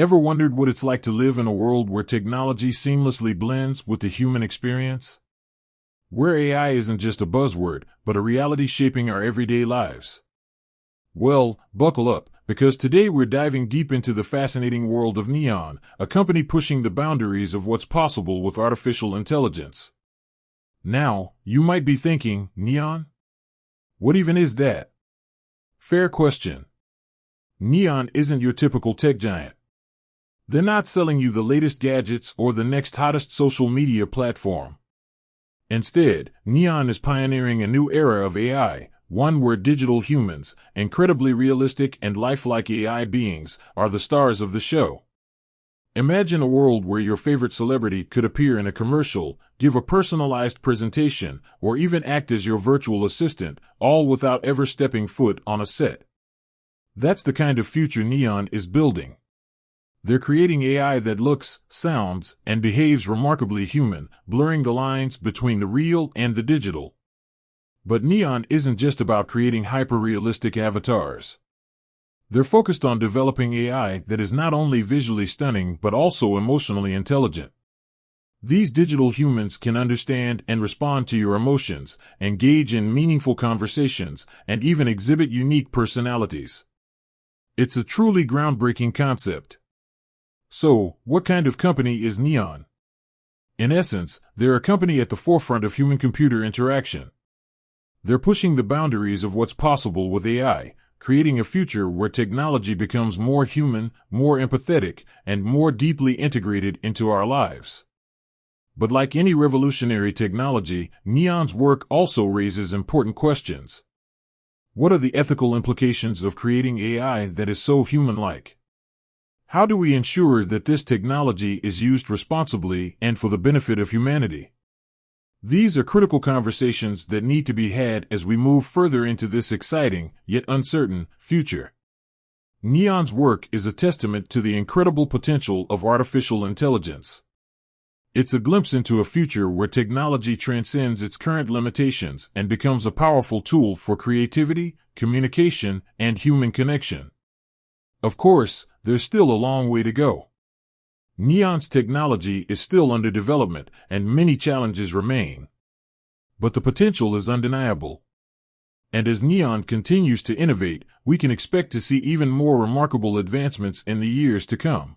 Ever wondered what it's like to live in a world where technology seamlessly blends with the human experience? Where AI isn't just a buzzword, but a reality shaping our everyday lives. Well, buckle up, because today we're diving deep into the fascinating world of Neon, a company pushing the boundaries of what's possible with artificial intelligence. Now, you might be thinking, Neon? What even is that? Fair question. Neon isn't your typical tech giant. They're not selling you the latest gadgets or the next hottest social media platform. Instead, Neon is pioneering a new era of AI, one where digital humans, incredibly realistic and lifelike AI beings, are the stars of the show. Imagine a world where your favorite celebrity could appear in a commercial, give a personalized presentation, or even act as your virtual assistant, all without ever stepping foot on a set. That's the kind of future Neon is building. They're creating AI that looks, sounds, and behaves remarkably human, blurring the lines between the real and the digital. But Neon isn't just about creating hyper-realistic avatars. They're focused on developing AI that is not only visually stunning but also emotionally intelligent. These digital humans can understand and respond to your emotions, engage in meaningful conversations, and even exhibit unique personalities. It's a truly groundbreaking concept. So, what kind of company is Neon? In essence, they're a company at the forefront of human-computer interaction. They're pushing the boundaries of what's possible with AI, creating a future where technology becomes more human, more empathetic, and more deeply integrated into our lives. But like any revolutionary technology, Neon's work also raises important questions. What are the ethical implications of creating AI that is so human-like? How do we ensure that this technology is used responsibly and for the benefit of humanity? These are critical conversations that need to be had as we move further into this exciting, yet uncertain, future. Neon's work is a testament to the incredible potential of artificial intelligence. It's a glimpse into a future where technology transcends its current limitations and becomes a powerful tool for creativity, communication, and human connection. Of course, there's still a long way to go. Neon's technology is still under development, and many challenges remain. But the potential is undeniable. And as Neon continues to innovate, we can expect to see even more remarkable advancements in the years to come.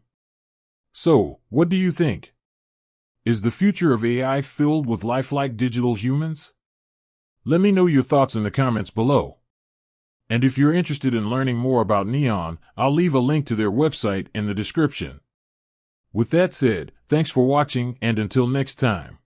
So, what do you think? Is the future of AI filled with lifelike digital humans? Let me know your thoughts in the comments below. And if you're interested in learning more about Neon, I'll leave a link to their website in the description. With that said, thanks for watching, and until next time.